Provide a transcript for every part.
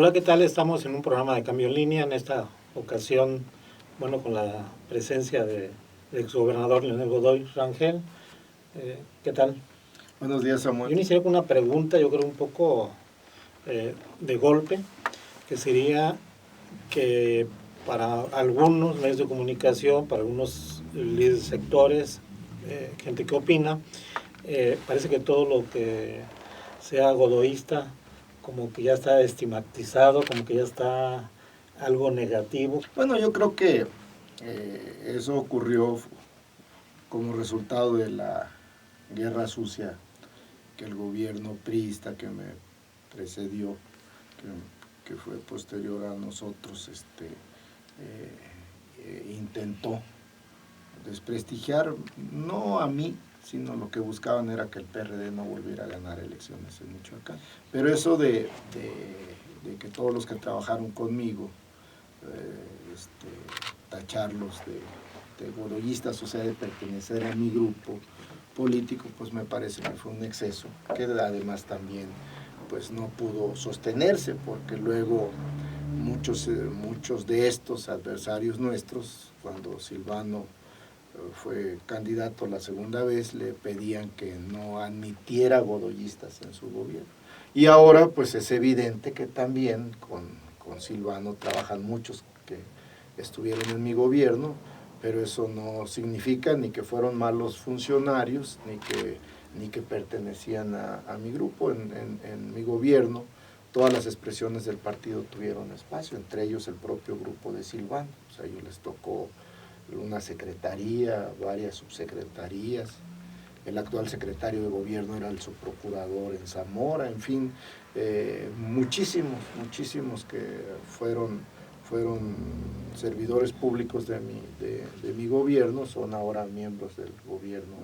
Hola, ¿qué tal? Estamos en un programa de Cambio en Línea, en esta ocasión, bueno, con la presencia del exgobernador Leonel Godoy Rangel. ¿Qué tal? Buenos días, Yo Samuel. inicié con una pregunta, yo creo un poco de golpe, que sería que para algunos medios de comunicación, para algunos líderes sectores, gente que opina, parece que todo lo que sea godoísta como que ya está estigmatizado, como que ya está algo negativo. Bueno, yo creo que eso ocurrió como resultado de la guerra sucia que el gobierno priista que me precedió, que fue posterior a nosotros, intentó desprestigiar, no a mí, sino lo que buscaban era que el PRD no volviera a ganar elecciones en Michoacán. Pero eso de que todos los que trabajaron conmigo, tacharlos de godoyistas, o sea, de pertenecer a mi grupo político, pues me parece que fue un exceso, que además también pues no pudo sostenerse, porque luego muchos de estos adversarios nuestros, cuando Silvano fue candidato la segunda vez, le pedían que no admitiera godoyistas en su gobierno. Y ahora pues es evidente que también con Silvano trabajan muchos que estuvieron en mi gobierno, pero eso no significa ni que fueron malos funcionarios, ni que pertenecían a mi grupo. En mi gobierno todas las expresiones del partido tuvieron espacio, entre ellos el propio grupo de Silvano. O sea, a ellos les tocó una secretaría, varias subsecretarías. El actual secretario de gobierno era el subprocurador en Zamora, en fin, muchísimos que fueron servidores públicos de mi gobierno, son ahora miembros del gobierno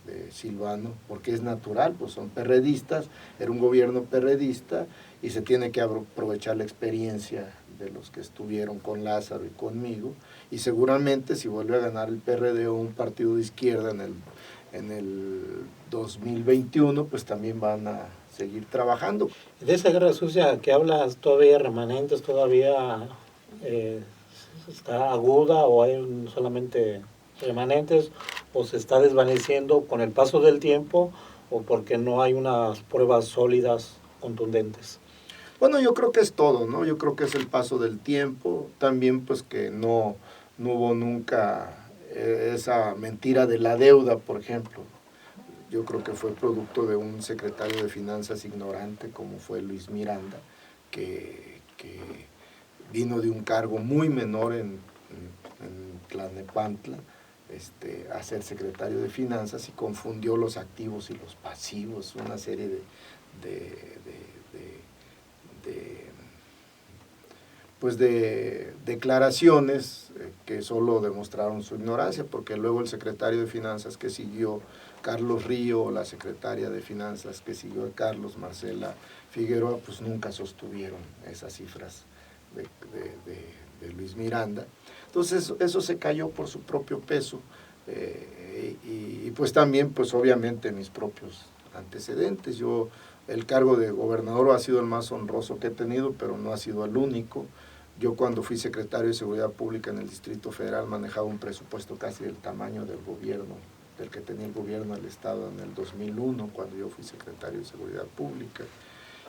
de Silvano, porque es natural, pues son perredistas, era un gobierno perredista y se tiene que aprovechar la experiencia de los que estuvieron con Lázaro y conmigo, y seguramente si vuelve a ganar el PRD o un partido de izquierda en el 2021, pues también van a seguir trabajando. De esa guerra sucia que hablas, ¿todavía hay remanentes, todavía está aguda o hay solamente remanentes o se está desvaneciendo con el paso del tiempo o porque no hay unas pruebas sólidas, contundentes? Bueno, yo creo que es todo, ¿no? Yo creo que es el paso del tiempo, también pues que no hubo nunca esa mentira de la deuda, por ejemplo. Yo creo que fue producto de un secretario de Finanzas ignorante como fue Luis Miranda, que vino de un cargo muy menor en Tlalnepantla, a ser secretario de Finanzas y confundió los activos y los pasivos, una serie de declaraciones que solo demostraron su ignorancia, porque luego el secretario de Finanzas que siguió, Carlos Río, la secretaria de Finanzas que siguió a Carlos, Marcela Figueroa, pues nunca sostuvieron esas cifras de Luis Miranda. Entonces eso se cayó por su propio peso, y pues también pues obviamente mis propios antecedentes. El cargo de gobernador ha sido el más honroso que he tenido, pero no ha sido el único. Yo cuando fui secretario de Seguridad Pública en el Distrito Federal manejaba un presupuesto casi del tamaño del gobierno, del que tenía el gobierno del Estado en el 2001, cuando yo fui secretario de Seguridad Pública.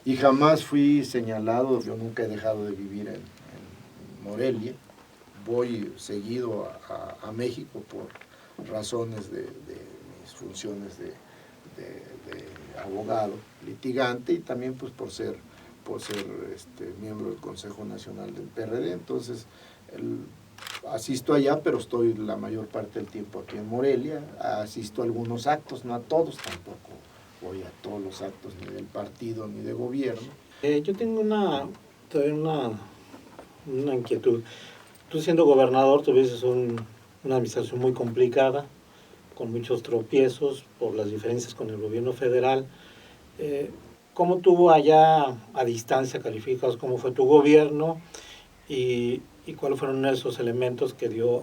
Y jamás fui señalado, yo nunca he dejado de vivir en Morelia. Voy seguido a México por razones de mis funciones de abogado, litigante, y también pues por ser miembro del Consejo Nacional del PRD. Entonces asisto allá, pero estoy la mayor parte del tiempo aquí en Morelia. Asisto a algunos actos, no a todos, tampoco voy a todos los actos ni del partido ni de gobierno. Yo tengo todavía una inquietud. Tú siendo gobernador tuviste una administración muy complicada, con muchos tropiezos por las diferencias con el gobierno federal. ¿Cómo tuvo allá a distancia calificados cómo fue tu gobierno y cuáles fueron esos elementos que dio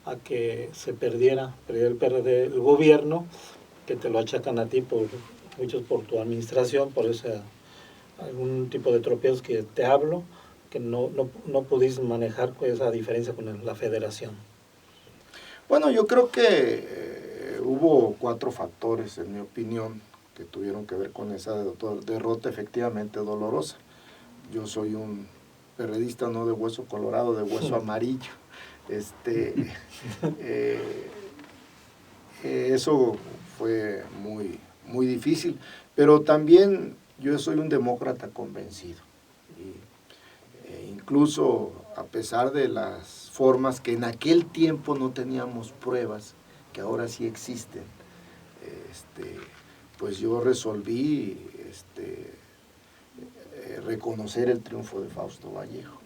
a que se perdiera el PRD, el gobierno, que te lo achacan a ti, muchos por tu administración, por esa algún tipo de tropiezos que te hablo, que no pudiste manejar esa diferencia con la federación? Bueno, yo creo que hubo 4 factores, en mi opinión, que tuvieron que ver con esa derrota efectivamente dolorosa. Yo soy un perredista no de hueso colorado, de hueso amarillo. Eh, Eso fue muy difícil, pero también yo soy un demócrata convencido. Incluso a pesar de las formas que en aquel tiempo no teníamos pruebas, que ahora sí existen, pues yo resolví reconocer el triunfo de Fausto Vallejo.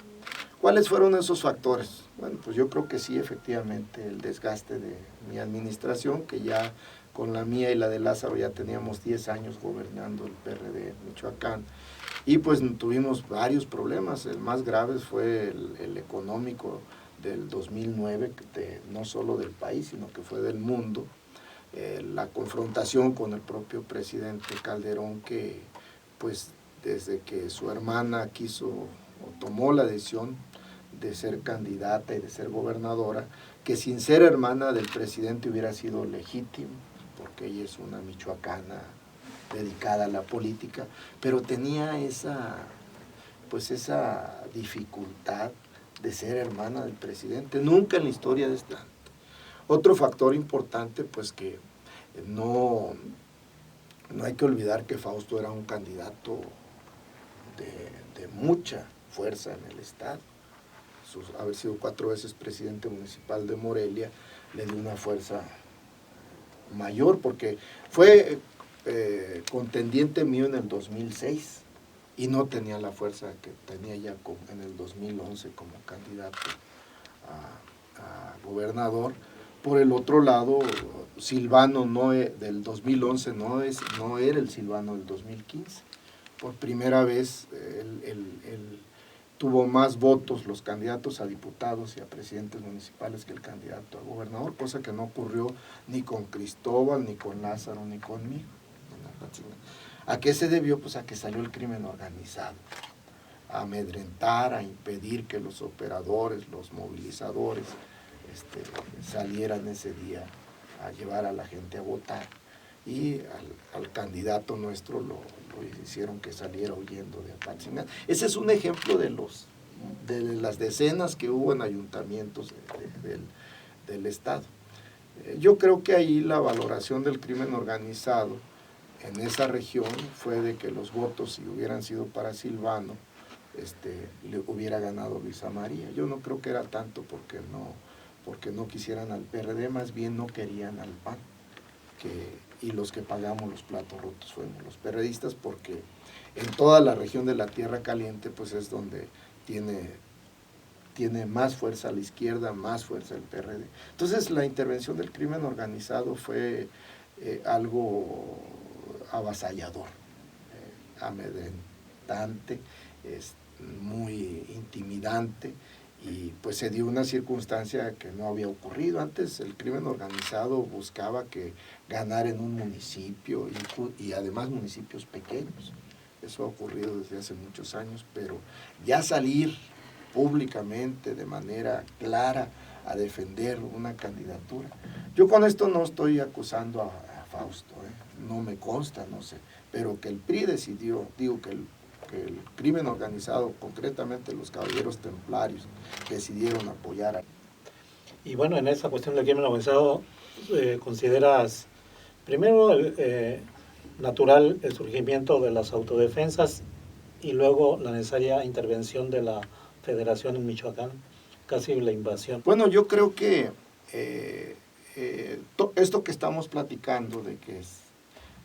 ¿Cuáles fueron esos factores? Bueno, pues yo creo que sí, efectivamente, el desgaste de mi administración, que ya con la mía y la de Lázaro ya teníamos 10 años gobernando el PRD en Michoacán, y pues tuvimos varios problemas. El más grave fue el económico del 2009, no solo del país, sino que fue del mundo. La confrontación con el propio presidente Calderón, que pues desde que su hermana quiso o tomó la decisión de ser candidata y de ser gobernadora, que sin ser hermana del presidente hubiera sido legítimo, porque ella es una michoacana dedicada a la política, pero tenía esa dificultad de ser hermana del presidente. Nunca en la historia de esta. Otro factor importante, pues que no hay que olvidar que Fausto era un candidato de mucha fuerza en el estado. Haber sido 4 veces presidente municipal de Morelia le dio una fuerza mayor, porque fue contendiente mío en el 2006 y no tenía la fuerza que tenía ya en el 2011 como candidato a gobernador. Por el otro lado, Silvano del 2011 no era el Silvano del 2015. Por primera vez tuvo más votos los candidatos a diputados y a presidentes municipales que el candidato a gobernador, cosa que no ocurrió ni con Cristóbal, ni con Lázaro, ni conmigo. ¿A qué se debió? Pues a que salió el crimen organizado, a amedrentar, a impedir que los operadores, los movilizadores salieran ese día a llevar a la gente a votar, y al candidato nuestro lo hicieron que saliera huyendo de Apatzingán. Ese es un ejemplo de las decenas que hubo en ayuntamientos del estado. Yo creo que ahí la valoración del crimen organizado en esa región fue de que los votos, si hubieran sido para Silvano, le hubiera ganado Luisa María. Yo no creo que era tanto porque no quisieran al PRD, más bien no querían al PAN, y los que pagamos los platos rotos fuimos los perredistas, porque en toda la región de la Tierra Caliente pues es donde tiene más fuerza la izquierda, más fuerza el PRD. Entonces la intervención del crimen organizado fue algo avasallador, amedrentante, muy intimidante, y pues se dio una circunstancia que no había ocurrido. Antes el crimen organizado buscaba que ganara en un municipio y además municipios pequeños. Eso ha ocurrido desde hace muchos años, pero ya salir públicamente de manera clara a defender una candidatura. Yo con esto no estoy acusando a Fausto, no me consta, no sé, pero que el PRI decidió, digo que el crimen organizado, concretamente los caballeros templarios, decidieron apoyar a... Y bueno, en esa cuestión del crimen organizado, ¿consideras primero natural el surgimiento de las autodefensas y luego la necesaria intervención de la Federación en Michoacán, casi la invasión? Bueno, yo creo que esto que estamos platicando de que es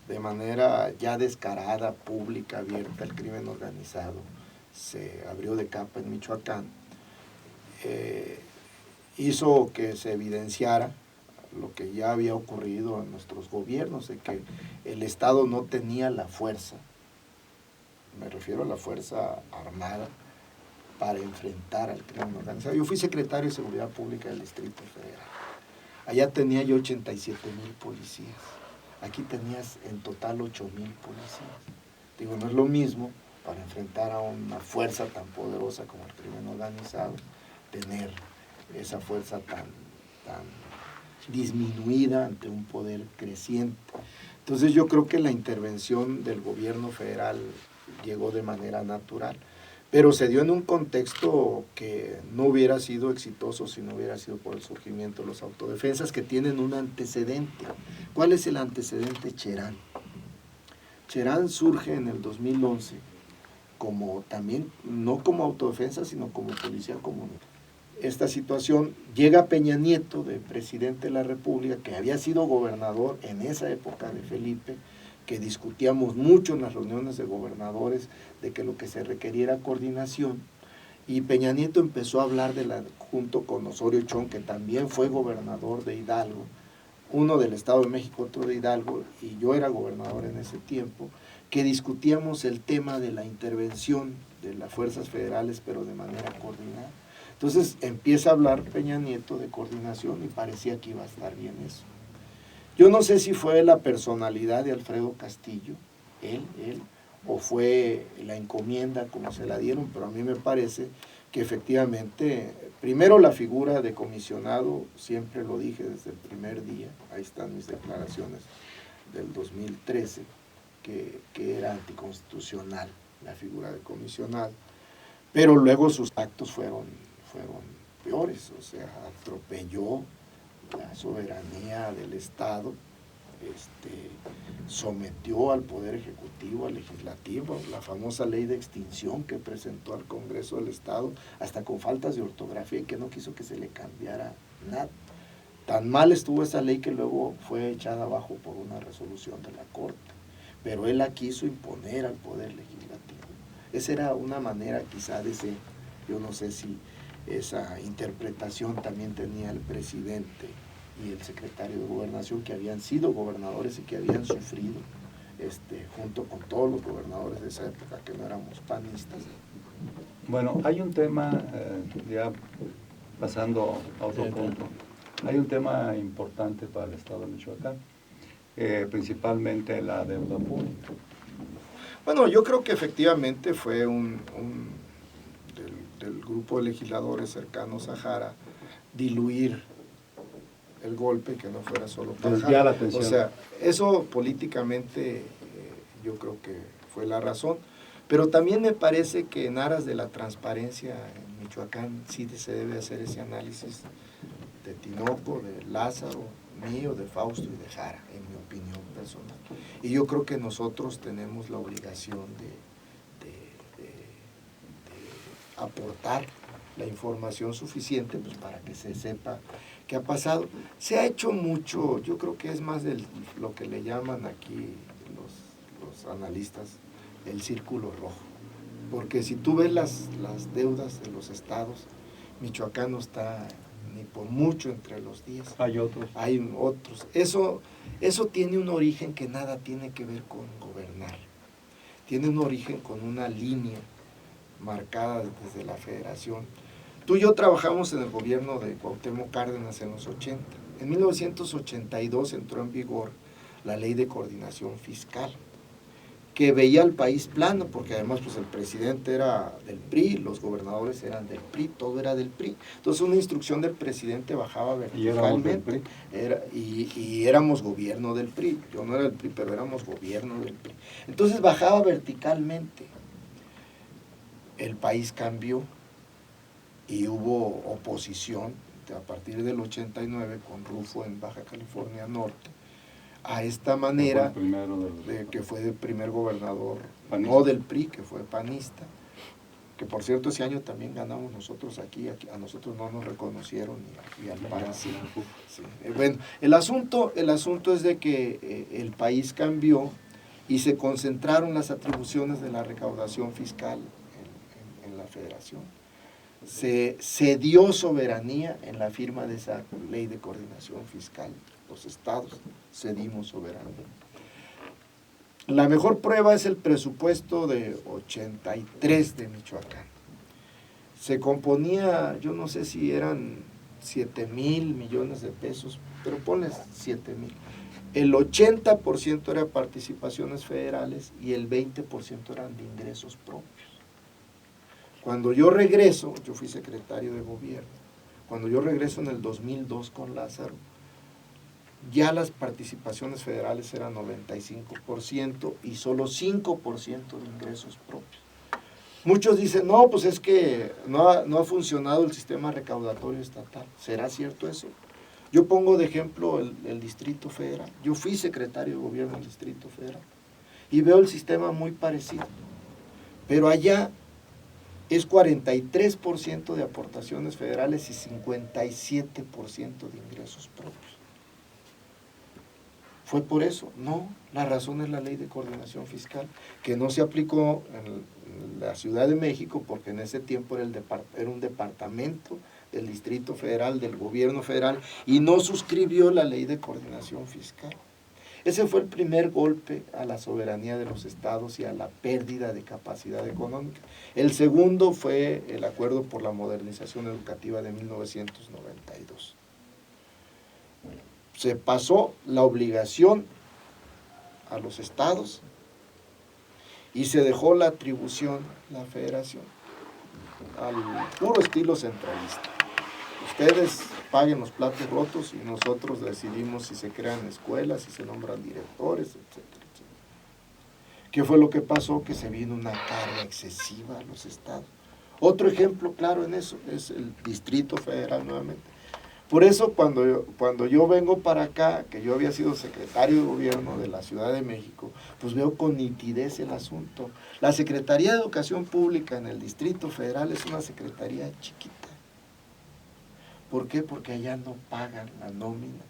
de manera ya descarada, pública, abierta, el crimen organizado se abrió de capa en Michoacán, hizo que se evidenciara lo que ya había ocurrido en nuestros gobiernos, de que el Estado no tenía la fuerza, me refiero a la fuerza armada, para enfrentar al crimen organizado. Yo fui secretario de Seguridad Pública del Distrito Federal. Allá tenía yo 87,000 policías. Aquí tenías en total 8,000 policías. Digo, no es lo mismo para enfrentar a una fuerza tan poderosa como el crimen organizado, tener esa fuerza tan disminuida ante un poder creciente. Entonces yo creo que la intervención del gobierno federal llegó de manera natural, pero se dio en un contexto que no hubiera sido exitoso si no hubiera sido por el surgimiento de los autodefensas, que tienen un antecedente. ¿Cuál es el antecedente? Cherán. Cherán surge en el 2011 como también, no como autodefensa, sino como policía comunitaria. Esta situación llega Peña Nieto, de presidente de la República, que había sido gobernador en esa época de Felipe, que discutíamos mucho en las reuniones de gobernadores de que lo que se requería era coordinación, y Peña Nieto empezó a hablar junto con Osorio Chong, que también fue gobernador de Hidalgo, uno del Estado de México, otro de Hidalgo, y yo era gobernador en ese tiempo, que discutíamos el tema de la intervención de las fuerzas federales, pero de manera coordinada. Entonces empieza a hablar Peña Nieto de coordinación y parecía que iba a estar bien eso. Yo no sé si fue la personalidad de Alfredo Castillo, él, o fue la encomienda como se la dieron, pero a mí me parece que efectivamente, primero la figura de comisionado, siempre lo dije desde el primer día, ahí están mis declaraciones del 2013, que era anticonstitucional la figura de comisionado, pero luego sus actos fueron peores, o sea, atropelló la soberanía del Estado, sometió al Poder Ejecutivo, al Legislativo, la famosa ley de extinción que presentó al Congreso del Estado, hasta con faltas de ortografía, y que no quiso que se le cambiara nada. Tan mal estuvo esa ley que luego fue echada abajo por una resolución de la Corte, pero él la quiso imponer al Poder Legislativo. Esa era una manera quizá de ser, yo no sé si esa interpretación también tenía el presidente y el secretario de Gobernación, que habían sido gobernadores y que habían sufrido, junto con todos los gobernadores de esa época, que no éramos panistas. Bueno, hay un tema, ya pasando a otro punto, hay un tema importante para el Estado de Michoacán, principalmente la deuda pública. Bueno, yo creo que efectivamente fue del grupo de legisladores cercanos a Jara diluir el golpe, que no fuera solo para desviar la atención. O sea, eso políticamente yo creo que fue la razón, pero también me parece que en aras de la transparencia en Michoacán sí se debe hacer ese análisis de Tinoco, de Lázaro, mío, de Fausto y de Jara, en mi opinión personal. Y yo creo que nosotros tenemos la obligación de aportar la información suficiente, pues, para que se sepa qué ha pasado. Se ha hecho mucho, yo creo que es más de lo que le llaman aquí los analistas el círculo rojo, porque si tú ves las deudas de los estados, Michoacán no está ni por mucho entre los 10. Hay otros. Hay otros. Eso tiene un origen que nada tiene que ver con gobernar. Tiene un origen con una línea marcada desde la federación. Tú y yo trabajamos en el gobierno de Cuauhtémoc Cárdenas en los 80. En 1982 entró en vigor la Ley de Coordinación Fiscal, que veía al país plano, porque además pues el presidente era del PRI, los gobernadores eran del PRI, todo era del PRI. Entonces una instrucción del presidente bajaba verticalmente. Y éramos gobierno del PRI. Yo no era del PRI, pero éramos gobierno del PRI. Entonces bajaba verticalmente. El país cambió y hubo oposición a partir del 89 con Rufo en Baja California Norte a esta manera, que fue el primer gobernador, panista. No del PRI, que fue panista, que por cierto ese año también ganamos nosotros aquí a nosotros no nos reconocieron y al PAN sí. Sí. Bueno, el asunto es de que el país cambió y se concentraron las atribuciones de la recaudación fiscal en la federación. Se dio soberanía en la firma de esa ley de coordinación fiscal. Los estados cedimos soberanía. La mejor prueba es el presupuesto de 83 de Michoacán. Se componía, yo no sé si eran 7,000 millones de pesos, pero ponles 7,000. el 80% eran participaciones federales y el 20% eran de ingresos propios. Cuando yo regreso, yo fui secretario de gobierno, cuando yo regreso en el 2002 con Lázaro, ya las participaciones federales eran 95% y solo 5% de ingresos propios. Muchos dicen, no, pues es que no ha funcionado el sistema recaudatorio estatal. ¿Será cierto eso? Yo pongo de ejemplo el Distrito Federal. Yo fui secretario de gobierno del Distrito Federal y veo el sistema muy parecido. Pero allá es 43% de aportaciones federales y 57% de ingresos propios. ¿Fue por eso? No, la razón es la Ley de Coordinación Fiscal, que no se aplicó en la Ciudad de México porque en ese tiempo era un departamento del Distrito Federal, del gobierno federal, y no suscribió la Ley de Coordinación Fiscal. Ese fue el primer golpe a la soberanía de los estados y a la pérdida de capacidad económica. El segundo fue el Acuerdo por la Modernización Educativa de 1992. Se pasó la obligación a los estados y se dejó la atribución, la federación, al puro estilo centralista. Ustedes paguen los platos rotos y nosotros decidimos si se crean escuelas, si se nombran directores, etcétera, etcétera. ¿Qué fue lo que pasó? Que se vino una carga excesiva a los estados. Otro ejemplo claro en eso es el Distrito Federal nuevamente. Por eso cuando yo vengo para acá, que yo había sido secretario de gobierno de la Ciudad de México, pues veo con nitidez el asunto. La Secretaría de Educación Pública en el Distrito Federal es una secretaría chiquita. ¿Por qué? Porque allá no pagan la nómina.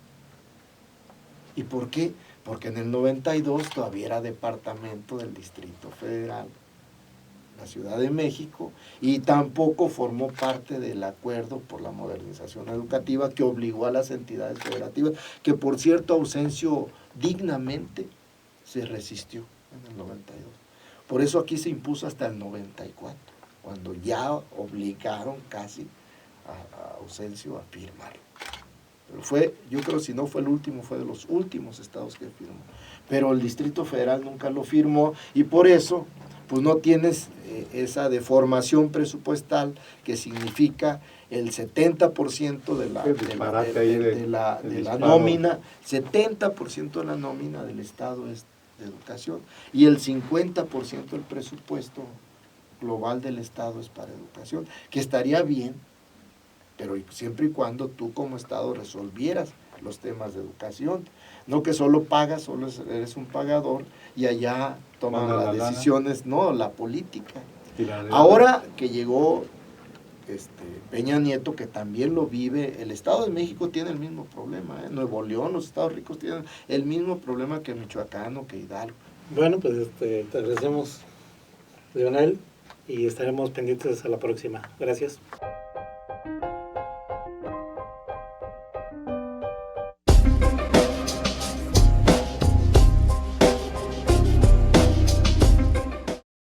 ¿Y por qué? Porque en el 92 todavía era departamento del Distrito Federal, la Ciudad de México, y tampoco formó parte del Acuerdo por la Modernización Educativa que obligó a las entidades federativas, que por cierto Ausencio dignamente se resistió en el 92. Por eso aquí se impuso hasta el 94, cuando ya obligaron casi a Ausencio a firmarlo. Pero fue, yo creo, si no fue el último, fue de los últimos estados que firmó. Pero el Distrito Federal nunca lo firmó y por eso pues no tienes esa deformación presupuestal que significa el 70% de la nómina, 70% de la nómina del Estado es de educación y el 50% del presupuesto global del Estado es para educación, que estaría bien, pero siempre y cuando tú como Estado resolvieras los temas de educación, no que solo pagas, solo eres un pagador y allá toman las decisiones, no, la política. Ahora que llegó Peña Nieto, que también lo vive, el Estado de México tiene el mismo problema, Nuevo León, los estados ricos tienen el mismo problema que Michoacán o que Hidalgo. Bueno, pues te agradecemos, Leonel, y estaremos pendientes a la próxima. Gracias.